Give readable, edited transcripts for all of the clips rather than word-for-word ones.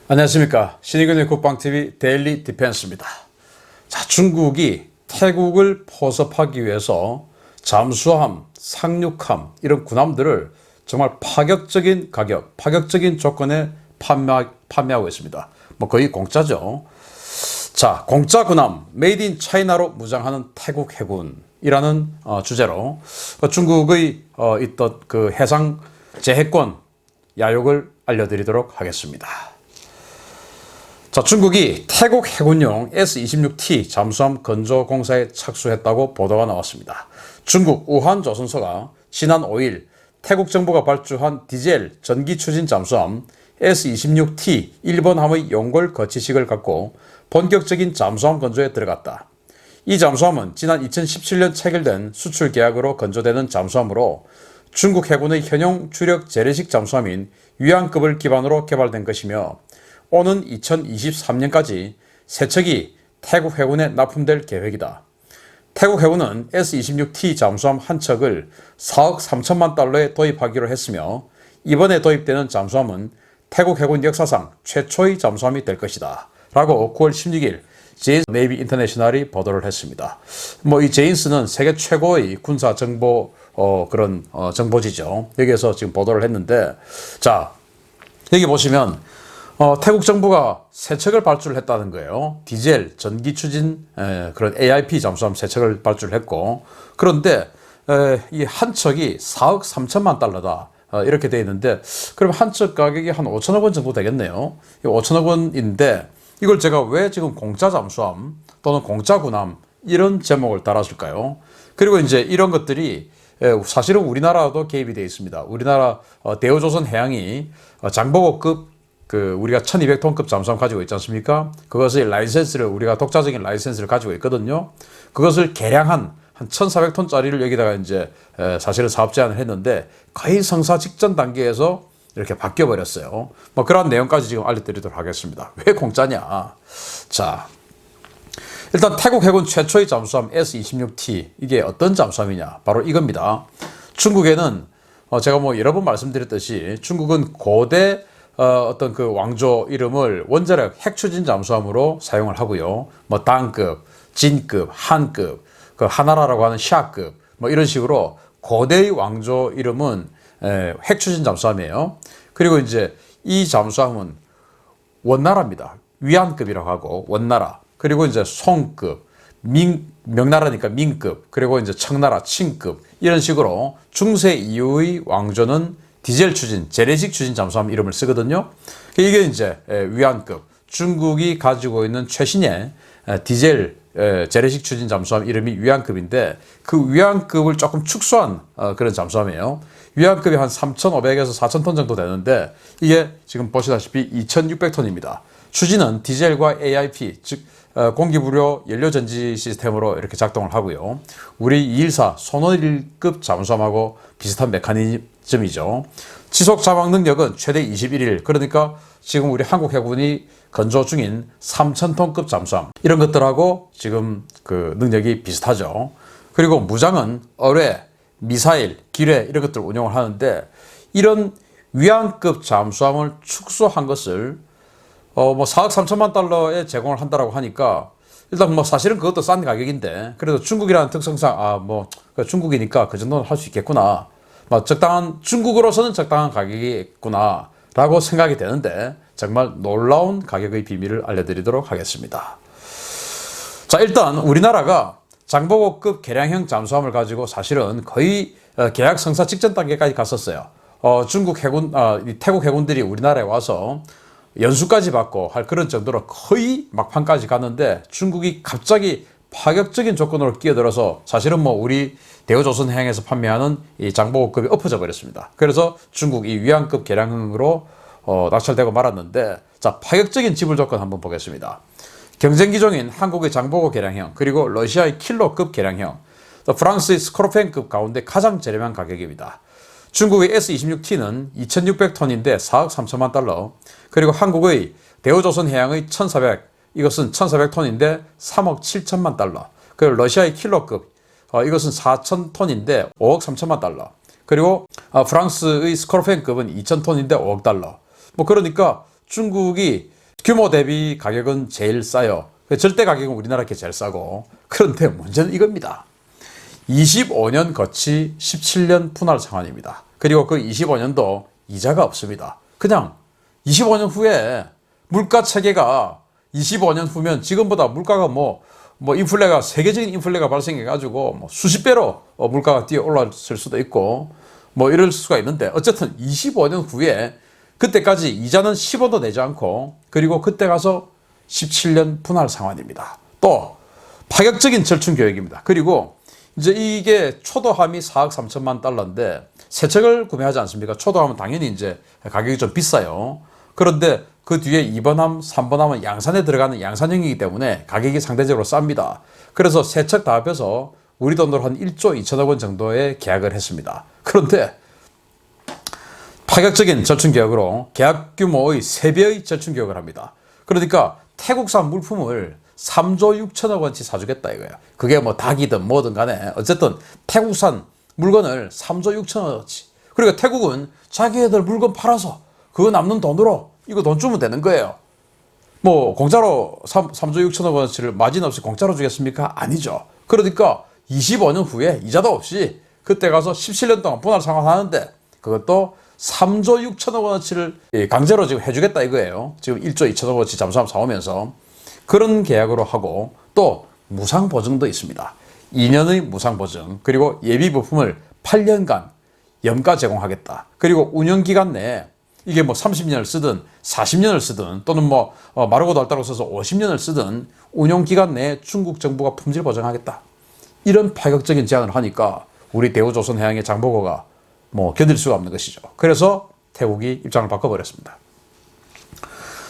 안녕하십니까. 신의근의 국방TV 데일리 디펜스입니다. 자, 중국이 태국을 포섭하기 위해서 잠수함, 상륙함 이런 군함들을 정말 파격적인 가격, 파격적인 조건에 판매하고 있습니다. 뭐 거의 공짜죠. 자, 공짜 군함, 메이드 인 차이나로 무장하는 태국 해군이라는 주제로 중국의 있던 그 해상 제해권 야욕을 알려드리도록 하겠습니다. 자, 중국이 태국 해군용 S-26T 잠수함 건조 공사에 착수했다고 보도가 나왔습니다. 중국 우한조선소가 지난 5일 태국 정부가 발주한 디젤 전기 추진 잠수함 S-26T 1번함의 용골 거치식을 갖고 본격적인 잠수함 건조에 들어갔다. 이 잠수함은 지난 2017년 체결된 수출 계약으로 건조되는 잠수함으로 중국 해군의 현용 주력 재래식 잠수함인 위안급을 기반으로 개발된 것이며 오는 2023년까지 세 척이 태국 해군에 납품될 계획이다. 태국 해군은 S-26T 잠수함 한 척을 4억 3천만 달러에 도입하기로 했으며 이번에 도입되는 잠수함은 태국 해군 역사상 최초의 잠수함이 될 것이다. 라고 9월 16일 제인스 네이비 인터내셔널이 보도를 했습니다. 이 제인스는 세계 최고의 군사 정보 정보지죠. 여기에서 지금 보도를 했는데, 자, 여기 보시면 태국 정부가 세 척을 발주를 했다는 거예요. 디젤, 전기 추진 그런 AIP 잠수함 세 척을 발주를 했고, 그런데 이 한 척이 4억 3천만 달러다. 이렇게 돼 있는데, 그럼 한 척 가격이 한 5천억 원 정도 되겠네요. 5천억 원인데 이걸 제가 왜 지금 공짜 잠수함 또는 공짜 군함 이런 제목을 달았을까요? 그리고 이제 이런 것들이 사실은 우리나라도 개입이 되어 있습니다. 우리나라 대우조선 해양이 장보고급 우리가 1200톤급 잠수함 가지고 있지 않습니까? 그것의 라이센스를 우리가 독자적인 라이센스를 가지고 있거든요. 그것을 개량한 한 1400톤짜리를 여기다가 이제 사실은 사업 제안을 했는데 거의 성사 직전 단계에서 이렇게 바뀌어 버렸어요. 그런 내용까지 지금 알려드리도록 하겠습니다. 왜 공짜냐? 자, 일단 태국 해군 최초의 잠수함 S-26T 이게 어떤 잠수함이냐? 바로 이겁니다. 중국에는 제가 여러 번 말씀드렸듯이 중국은 고대 어떤 그 왕조 이름을 원자력 핵추진 잠수함으로 사용을 하고요. 당급, 진급, 한급, 그 하나라라고 하는 샤급, 이런 식으로 고대의 왕조 이름은 핵추진 잠수함이에요. 그리고 이제 이 잠수함은 원나라입니다. 위안급이라고 하고 원나라. 그리고 이제 송급, 명나라니까 민급, 그리고 이제 청나라,清급 이런 식으로 중세 이후의 왕조는 디젤 추진, 재래식 추진 잠수함 이름을 쓰거든요. 이게 이제 위안급, 중국이 가지고 있는 최신의 디젤 재래식 추진 잠수함 이름이 위안급인데 그 위안급을 조금 축소한 그런 잠수함이에요. 위안급이 한 3,500에서 4,000톤 정도 되는데 이게 지금 보시다시피 2,600톤입니다. 추진은 디젤과 AIP, 즉 공기부료 연료전지 시스템으로 이렇게 작동을 하고요. 우리 214 손원일급 잠수함하고 비슷한 메커니즘이죠. 지속 자막 능력은 최대 21일, 그러니까 지금 우리 한국 해군이 건조 중인 3,000톤급 잠수함 이런 것들하고 지금 그 능력이 비슷하죠. 그리고 무장은 어뢰, 미사일, 기뢰 이런 것들을 운용을 하는데 이런 위안급 잠수함을 축소한 것을 4억 3천만 달러에 제공을 한다라고 하니까 일단 사실은 그것도 싼 가격인데 그래도 중국이라는 특성상 중국이니까 그 정도는 할 수 있겠구나. 적당한 중국으로서는 적당한 가격이겠구나 라고 생각이 되는데 정말 놀라운 가격의 비밀을 알려드리도록 하겠습니다. 자, 일단 우리나라가 장보고급 개량형 잠수함을 가지고 사실은 거의 계약 성사 직전 단계까지 갔었어요. 중국 해군, 태국 해군들이 우리나라에 와서 연수까지 받고 할 그런 정도로 거의 막판까지 갔는데 중국이 갑자기 파격적인 조건으로 끼어들어서 사실은 우리 대우조선 해양에서 판매하는 이 장보고급이 엎어져 버렸습니다. 그래서 중국 이 위안급 개량형으로 낙찰되고 말았는데, 자, 파격적인 지불 조건 한번 보겠습니다. 경쟁 기종인 한국의 장보고 개량형, 그리고 러시아의 킬로급 개량형, 프랑스의 스코르펜급 가운데 가장 저렴한 가격입니다. 중국의 S-26T는 2,600톤인데 4억 3천만 달러, 그리고 한국의 대우조선 해양의 1,400, 이것은 1,400톤인데 3억 7천만 달러, 그리고 러시아의 킬로급, 이것은 4,000톤인데 5억 3천만 달러, 그리고 프랑스의 스코르펜급은 2,000톤인데 5억 달러. 그러니까 중국이 규모 대비 가격은 제일 싸요. 절대 가격은 우리나라 게 제일 싸고. 그런데 문제는 이겁니다. 25년 거치 17년 분할 상환입니다. 그리고 그 25년도 이자가 없습니다. 그냥 25년 후에 물가 체계가 25년 후면 지금보다 물가가 인플레가 세계적인 인플레가 발생해 가지고 수십 배로 물가가 뛰어 올랐을 수도 있고 이럴 수가 있는데, 어쨌든 25년 후에 그때까지 이자는 10원도 내지 않고, 그리고 그때 가서 17년 분할 상환입니다. 또 파격적인 절충 교육입니다. 그리고 이제 이게 초도함이 4억 3천만 달러인데 새 책을 구매하지 않습니까? 초도함은 당연히 이제 가격이 좀 비싸요. 그런데 그 뒤에 2번함, 3번함은 양산에 들어가는 양산형이기 때문에 가격이 상대적으로 쌉니다. 그래서 세 책 다 합해서 우리 돈으로 한 1조 2천억 원 정도의 계약을 했습니다. 그런데 파격적인 절충 계약으로 계약 규모의 3배의 절충 계약을 합니다. 그러니까 태국산 물품을 3조 6천억 원치 사주겠다 이거예요. 그게 닭이든 뭐든 간에 어쨌든 태국산 물건을 3조 6천억 원치. 그러니까 태국은 자기네들 물건 팔아서 그거 남는 돈으로 이거 돈 주면 되는 거예요. 공짜로 3조 6천억 원치를 마진 없이 공짜로 주겠습니까? 아니죠. 그러니까 25년 후에 이자도 없이 그때 가서 17년 동안 분할 상환하는데 그것도 3조 6천억 원어치를 강제로 지금 해주겠다 이거예요. 지금 1조 2천억 원어치 잠수함 사오면서 그런 계약으로 하고, 또 무상 보증도 있습니다. 2년의 무상 보증, 그리고 예비 부품을 8년간 염가 제공하겠다. 그리고 운영 기간 내에 이게 30년을 쓰든 40년을 쓰든 또는 마르고 닳다고 써서 50년을 쓰든 운용 기간 내에 중국 정부가 품질 보장하겠다. 이런 파격적인 제안을 하니까 우리 대우조선해양의 장보고가 견딜 수가 없는 것이죠. 그래서 태국이 입장을 바꿔버렸습니다.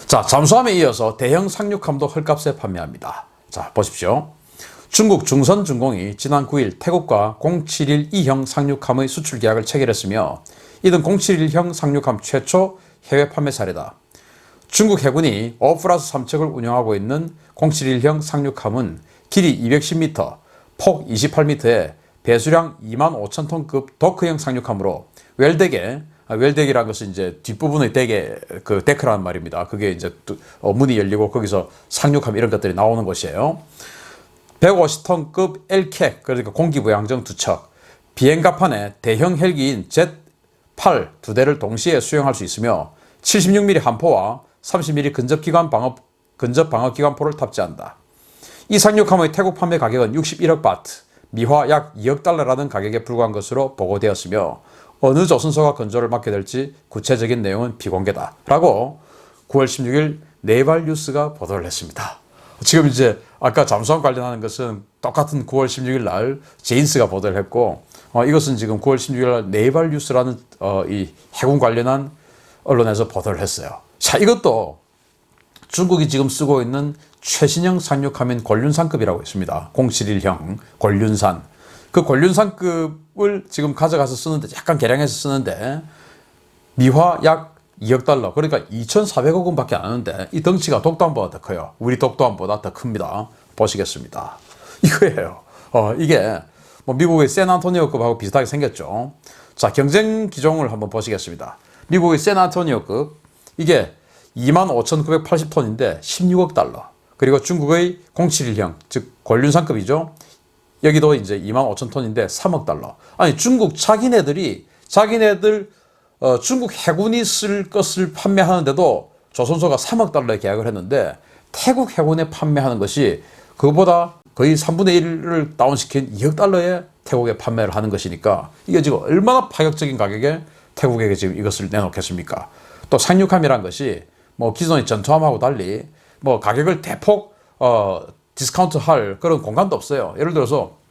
자, 잠수함에 이어서 대형 상륙함도 헐값에 판매합니다. 자, 보십시오. 중국 중선중공이 지난 9일 태국과 071-2형 상륙함의 수출 계약을 체결했으며 이는 071형 상륙함 최초 해외 판매 사례다. 중국 해군이 5+3척을 운영하고 있는 071형 상륙함은 길이 210m, 폭 28m에 배수량 25,000톤급 도크형 상륙함으로 웰덱이라는 것은 이제 뒷부분의 그 데크라는 말입니다. 그게 이제 문이 열리고 거기서 상륙함 이런 것들이 나오는 곳이에요. 150톤급 LCAC, 그러니까 공기부양정 2척, 비행갑판에 대형 헬기인 Z8 2대를 동시에 수용할 수 있으며 76mm 함포와 30mm 근접 방어기관포를 탑재한다. 이 상륙함의 태국 판매 가격은 61억 바트, 미화 약 2억 달러라는 가격에 불과한 것으로 보고되었으며 어느 조선소가 건조를 맡게 될지 구체적인 내용은 비공개다 라고 9월 16일 네발 뉴스가 보도를 했습니다. 지금 이제 아까 잠수함 관련하는 것은 똑같은 9월 16일 날 제인스가 보도를 했고, 이것은 지금 9월 16일 날 네발 뉴스라는 이 해군 관련한 언론에서 보도를 했어요. 자, 이것도 중국이 지금 쓰고 있는 최신형 상륙함인 곤륜산급이라고 있습니다. 071형 곤륜산. 그 곤륜산급을 지금 가져가서 쓰는데, 약간 개량해서 쓰는데 미화 약 2억 달러, 그러니까 2,400억 원밖에 안 하는데 이 덩치가 독도함보다 더 커요. 우리 독도함보다 더 큽니다. 보시겠습니다. 이거예요. 이게 미국의 샌안토니오급하고 비슷하게 생겼죠. 자, 경쟁 기종을 한번 보시겠습니다. 미국의 샌안토니오급, 이게 25,980톤인데 16억 달러. 그리고 중국의 071형, 즉 곤륜산급이죠. 여기도 이제 25,000톤인데 3억 달러. 아니, 중국 자기네들 중국 해군이 쓸 것을 판매하는데도 조선소가 3억 달러에 계약을 했는데 태국 해군에 판매하는 것이 그보다 거의 3분의 1을 다운시킨 2억 달러에 태국에 판매를 하는 것이니까 이게 지금 얼마나 파격적인 가격에 태국에게 지금 이것을 내놓겠습니까? 또 상륙함이란 것이 기존의 전투함하고 달리 가격을 대폭 디스카운트 할 그런 공간도 없어요. 예를 들어서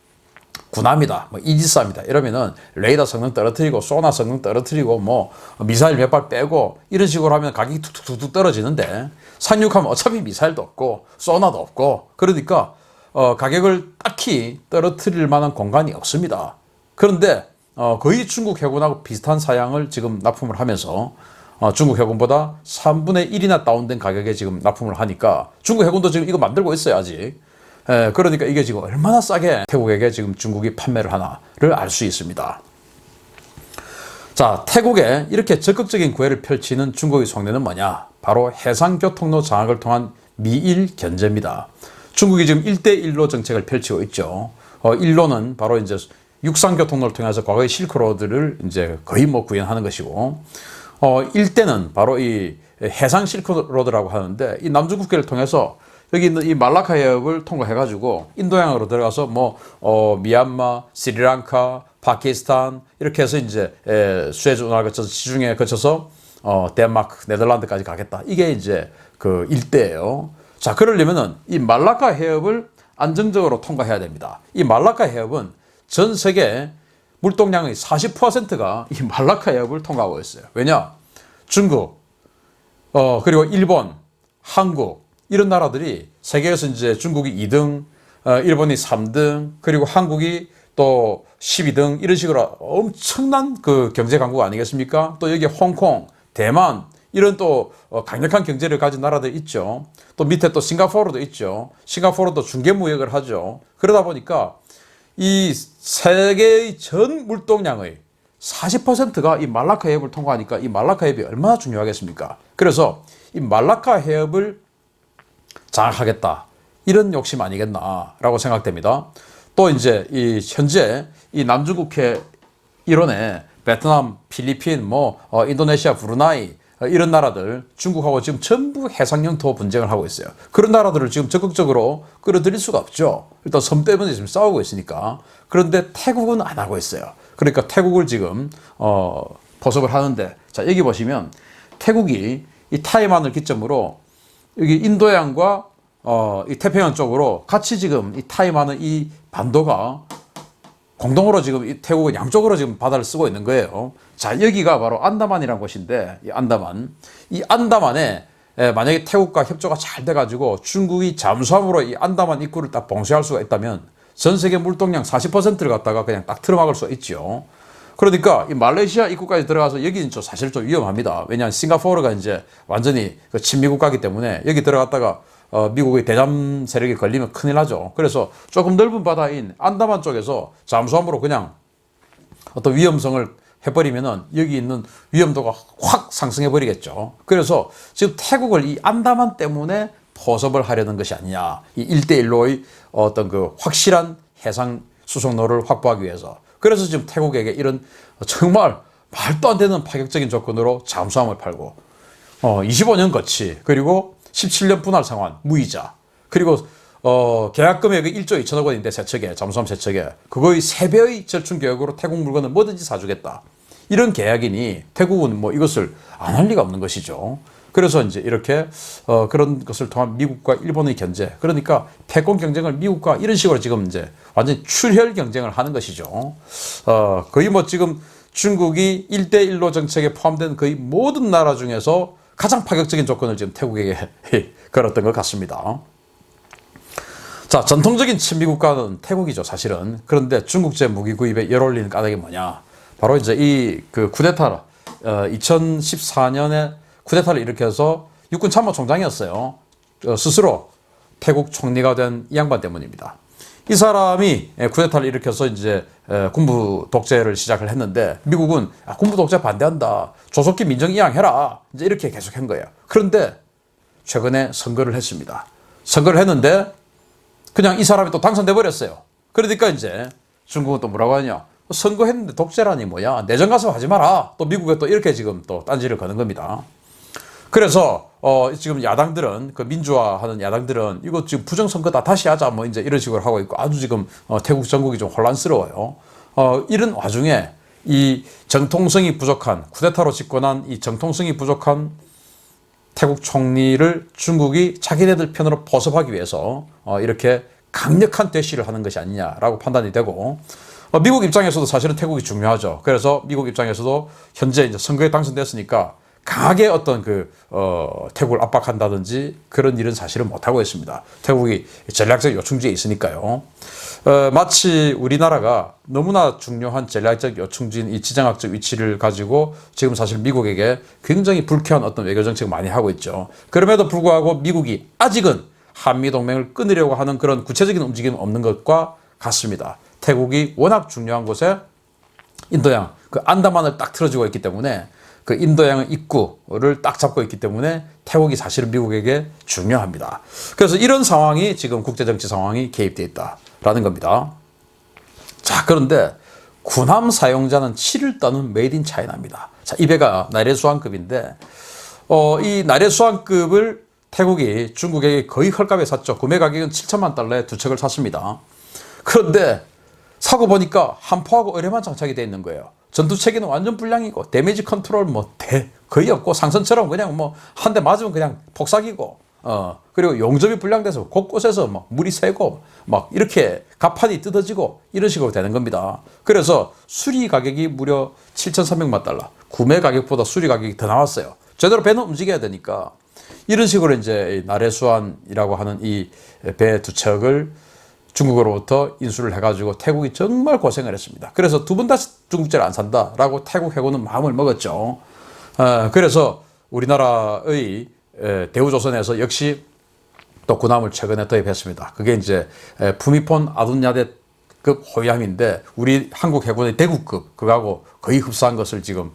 군함이다, 이지스함이다 이러면은 레이더 성능 떨어뜨리고 소나 성능 떨어뜨리고 미사일 몇 발 빼고 이런 식으로 하면 가격이 툭툭툭 떨어지는데, 상륙하면 어차피 미사일도 없고 소나도 없고 그러니까 가격을 딱히 떨어뜨릴 만한 공간이 없습니다. 그런데 거의 중국 해군하고 비슷한 사양을 지금 납품을 하면서 중국 해군보다 3분의 1이나 다운된 가격에 지금 납품을 하니까 중국 해군도 지금 이거 만들고 있어요, 아직. 그러니까 이게 지금 얼마나 싸게 태국에게 지금 중국이 판매를 하나를 알 수 있습니다. 자, 태국에 이렇게 적극적인 구애를 펼치는 중국의 속내는 뭐냐? 바로 해상교통로 장악을 통한 미일 견제입니다. 중국이 지금 1대1로 정책을 펼치고 있죠. 1로는 바로 이제 육상교통로를 통해서 과거의 실크로드를 이제 거의 뭐 구현하는 것이고, 1대는 바로 이 해상 실크로드라고 하는데, 이 남중국해를 통해서 여기 있는 이 말라카 해협을 통과해가지고 인도양으로 들어가서 미얀마, 스리랑카, 파키스탄 이렇게 해서 이제 수에즈 운하를 거쳐서 지중해 거쳐서 덴마크, 네덜란드까지 가겠다. 이게 이제 그 일대예요. 자, 그러려면은 이 말라카 해협을 안정적으로 통과해야 됩니다. 이 말라카 해협은 전 세계 물동량의 40%가 이 말라카 해협을 통과하고 있어요. 왜냐? 중국, 그리고 일본, 한국 이런 나라들이 세계에서 이제 중국이 2등, 일본이 3등, 그리고 한국이 또 12등 이런 식으로 엄청난 그 경제 강국 아니겠습니까? 또 여기 홍콩, 대만 이런 또 강력한 경제를 가진 나라들 있죠. 또 밑에 또 싱가포르도 있죠. 싱가포르도 중개무역을 하죠. 그러다 보니까 이 세계의 전 물동량의 40%가 이 말라카 해협을 통과하니까 이 말라카 해협이 얼마나 중요하겠습니까? 그래서 이 말라카 해협을 장악하겠다. 이런 욕심 아니겠나라고 생각됩니다. 또 이제 이 현재 이 남중국해 일원에 베트남, 필리핀, 인도네시아, 브루나이 이런 나라들 중국하고 지금 전부 해상 영토 분쟁을 하고 있어요. 그런 나라들을 지금 적극적으로 끌어들일 수가 없죠. 일단 섬 때문에 지금 싸우고 있으니까. 그런데 태국은 안 하고 있어요. 그러니까 태국을 지금 포섭을 하는데, 자 여기 보시면 태국이 이 타이완을 기점으로 여기 인도양과 이 태평양 쪽으로 같이 지금 이 타이완의 이 반도가 공동으로 지금 이 태국은 양쪽으로 지금 바다를 쓰고 있는 거예요. 자, 여기가 바로 안다만이라는 곳인데, 이 안다만에 만약에 태국과 협조가 잘 돼가지고 중국이 잠수함으로 이 안다만 입구를 딱 봉쇄할 수가 있다면 전 세계 물동량 40%를 갖다가 그냥 딱 틀어막을 수 있죠. 그러니까 이 말레이시아 입구까지 들어가서 여기는 사실 좀 위험합니다. 왜냐하면 싱가포르가 이제 완전히 그 친미 국가이기 때문에 여기 들어갔다가 미국의 대잠 세력이 걸리면 큰일 나죠. 그래서 조금 넓은 바다인 안다만 쪽에서 잠수함으로 그냥 어떤 위험성을 해버리면은 여기 있는 위험도가 확 상승해 버리겠죠. 그래서 지금 태국을 이 안다만 때문에 포섭을 하려는 것이 아니냐. 이 1대1로의 어떤 그 확실한 해상 수송로를 확보하기 위해서. 그래서 지금 태국에게 이런 정말 말도 안 되는 파격적인 조건으로 잠수함을 팔고 25년 거치, 그리고 17년 분할 상환, 무이자, 그리고 계약 금액이 1조 2천억 원인데 세척에, 잠수함 세척에 그거의 3배의 절충 계약으로 태국 물건을 뭐든지 사주겠다. 이런 계약이니 태국은 뭐 이것을 안 할 리가 없는 것이죠. 그래서 이제 이렇게 그런 것을 통한 미국과 일본의 견제, 그러니까 패권 경쟁을 미국과 이런 식으로 지금 이제 완전히 출혈 경쟁을 하는 것이죠. 거의 뭐 지금 중국이 1대1로 정책에 포함된 거의 모든 나라 중에서 가장 파격적인 조건을 지금 태국에게 걸었던 것 같습니다. 자, 전통적인 친미 국가는 태국이죠, 사실은. 그런데 중국제 무기 구입에 열올리는 까닭이 뭐냐? 바로 이제 이 그 쿠데타, 2014년에 쿠데타를 일으켜서 육군 참모총장이었어요. 스스로 태국 총리가 된 이 양반 때문입니다. 이 사람이 쿠데타를 일으켜서 이제 군부 독재를 시작을 했는데, 미국은 군부 독재 반대한다, 조속히 민정 이양해라, 이제 이렇게 계속 한 거예요. 그런데 최근에 선거를 했습니다. 선거를 했는데 그냥 이 사람이 또 당선돼 버렸어요. 그러니까 이제 중국은 또 뭐라고 하냐? 선거했는데 독재라니 뭐야? 내정 가서 하지 마라. 또 미국에 또 이렇게 지금 또 딴지를 거는 겁니다. 그래서 지금 야당들은, 그 민주화하는 야당들은 이거 지금 부정선거다, 다시 하자, 뭐 이제 이런 식으로 하고 있고, 아주 지금 태국 전국이 좀 혼란스러워요. 이런 와중에 이 정통성이 부족한, 쿠데타로 집권한 이 정통성이 부족한 태국 총리를 중국이 자기네들 편으로 포섭하기 위해서 이렇게 강력한 대시를 하는 것이 아니냐라고 판단이 되고, 미국 입장에서도 사실은 태국이 중요하죠. 그래서 미국 입장에서도 현재 이제 선거에 당선됐으니까 강하게 어떤 태국을 압박한다든지 그런 일은 사실은 못하고 있습니다. 태국이 전략적 요충지에 있으니까요. 마치 우리나라가 너무나 중요한 전략적 요충지인 이 지정학적 위치를 가지고 지금 사실 미국에게 굉장히 불쾌한 어떤 외교 정책을 많이 하고 있죠. 그럼에도 불구하고 미국이 아직은 한미동맹을 끊으려고 하는 그런 구체적인 움직임은 없는 것과 같습니다. 태국이 워낙 중요한 곳에 인도양, 그 안다만을 딱 틀어주고 있기 때문에 그 인도양 입구를 딱 잡고 있기 때문에 태국이 사실은 미국에게 중요합니다. 그래서 이런 상황이 지금 국제정치 상황이 개입되어 있다라는 겁니다. 자, 그런데 군함 사용자는 치를 떠는 메이드 인 차이나입니다. 자, 이 배가 나래수왕급인데 이 나래수왕급을 태국이 중국에게 거의 헐값에 샀죠. 구매 가격은 7천만 달러에 두 척을 샀습니다. 그런데 사고 보니까 함포하고 의뢰만 장착이 되어 있는 거예요. 전투 체계는 완전 불량이고 데미지 컨트롤 거의 없고 상선처럼 그냥 한 대 맞으면 그냥 폭삭이고 그리고 용접이 불량돼서 곳곳에서 막 물이 새고 막 이렇게 갑판이 뜯어지고 이런 식으로 되는 겁니다. 그래서 수리 가격이 무려 7,300만 달러. 구매 가격보다 수리 가격이 더 나왔어요. 제대로 배는 움직여야 되니까 이런 식으로 이제 나래수완이라고 하는 이 배 두 척을 중국으로부터 인수를 해가지고 태국이 정말 고생을 했습니다. 그래서 두 번 다시 중국제를 안 산다라고 태국 해군은 마음을 먹었죠. 그래서 우리나라의 대우조선에서 역시 또 군함을 최근에 도입했습니다. 그게 이제 푸미폰 아둔야대급 호위함인데 우리 한국 해군의 대구급 그거하고 거의 흡사한 것을 지금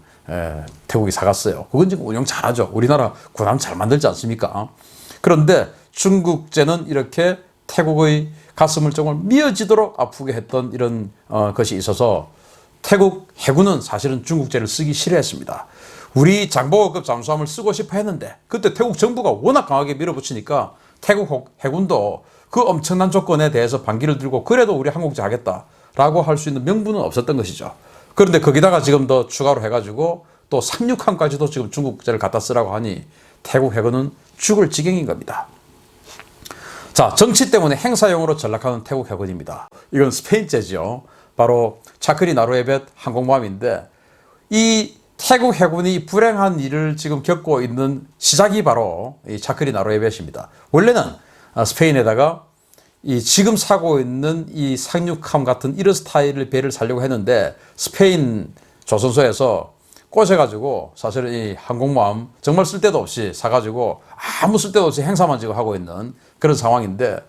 태국이 사갔어요. 그건 지금 운영 잘하죠. 우리나라 군함 잘 만들지 않습니까? 그런데 중국제는 이렇게 태국의 가슴을 정말 미어지도록 아프게 했던 이런 것이 있어서 태국 해군은 사실은 중국제를 쓰기 싫어했습니다. 우리 장보고급 잠수함을 쓰고 싶어 했는데 그때 태국 정부가 워낙 강하게 밀어붙이니까 태국 해군도 그 엄청난 조건에 대해서 반기를 들고 그래도 우리 항공제 하겠다라고 할 수 있는 명분은 없었던 것이죠. 그런데 거기다가 지금 더 추가로 해가지고 또 상륙함까지도 지금 중국제를 갖다 쓰라고 하니 태국 해군은 죽을 지경인 겁니다. 자, 정치 때문에 행사용으로 전락하는 태국 해군입니다. 이건 스페인제죠. 바로 차크리 나루에벳 항공모함인데 이 태국 해군이 불행한 일을 지금 겪고 있는 시작이 바로 이 차크리 나루에벳입니다. 원래는 스페인에다가 이 지금 사고 있는 이 상륙함 같은 이런 스타일의 배를 살려고 했는데 스페인 조선소에서 꼬셔가지고 사실은 이 항공모함 정말 쓸데도 없이 사가지고 아무 쓸데도 없이 행사만 지금 하고 있는 그런 상황인데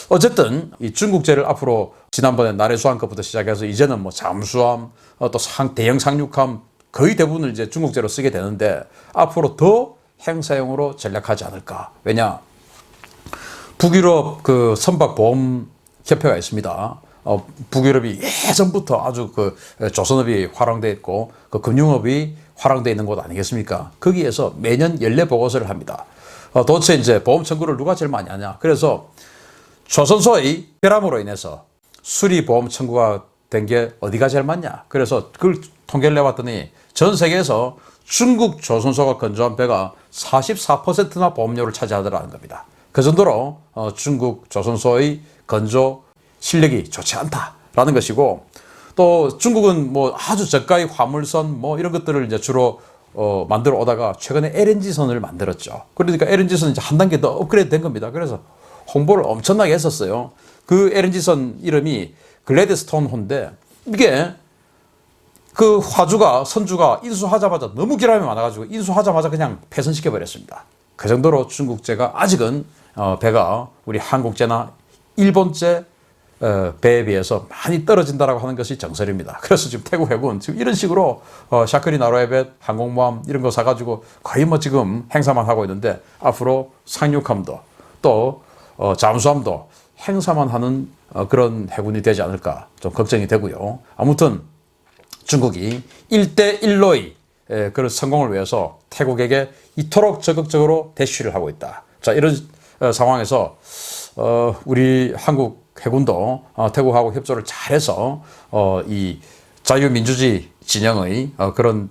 어쨌든 이 중국제를 앞으로 지난번에 나래수함급부터 시작해서 이제는 잠수함 또 대형 상륙함 거의 대부분을 이제 중국제로 쓰게 되는데 앞으로 더 행사용으로 전략하지 않을까. 왜냐? 북유럽 그 선박보험협회가 있습니다. 북유럽이 예전부터 아주 그 조선업이 활용되어 있고 그 금융업이 활용되어 있는 곳 아니겠습니까? 거기에서 매년 연례 보고서를 합니다. 도대체 이제 보험 청구를 누가 제일 많이 하냐? 그래서 조선소의 결함으로 인해서 수리 보험 청구가 된 게 어디가 제일 많냐? 그래서 그걸 통계를 내봤더니 전 세계에서 중국 조선소가 건조한 배가 44%나 보험료를 차지하더라는 겁니다. 그 정도로 중국 조선소의 건조 실력이 좋지 않다라는 것이고 또 중국은 아주 저가의 화물선 이런 것들을 이제 주로 만들어 오다가 최근에 LNG선을 만들었죠. 그러니까 LNG선 이제 한 단계 더 업그레이드 된 겁니다. 그래서 홍보를 엄청나게 했었어요. 그 LNG선 이름이 글래드스톤호인데 이게 그 선주가 인수하자마자 너무 기람이 많아가지고 인수하자마자 그냥 폐선시켜 버렸습니다. 그 정도로 중국제가 아직은 배가 우리 한국제나 일본제 배에 비해서 많이 떨어진다라고 하는 것이 정설입니다. 그래서 지금 태국 해군 지금 이런 식으로 샤크리 나루에벳 항공모함 이런 거 사가지고 거의 지금 행사만 하고 있는데 앞으로 상륙함도 또 잠수함도 행사만 하는 그런 해군이 되지 않을까 좀 걱정이 되고요. 아무튼 중국이 1대1로의 그런 성공을 위해서 태국에게 이토록 적극적으로 대쉬를 하고 있다. 자, 이런 상황에서 우리 한국 해군도 태국하고 협조를 잘해서 이 자유민주주의 진영의 그런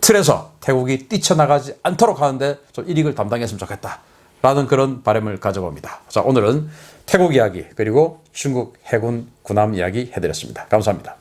틀에서 태국이 뛰쳐나가지 않도록 하는데 좀 일익을 담당했으면 좋겠다라는 그런 바람을 가져봅니다. 자, 오늘은 태국 이야기 그리고 중국 해군 군함 이야기 해드렸습니다. 감사합니다.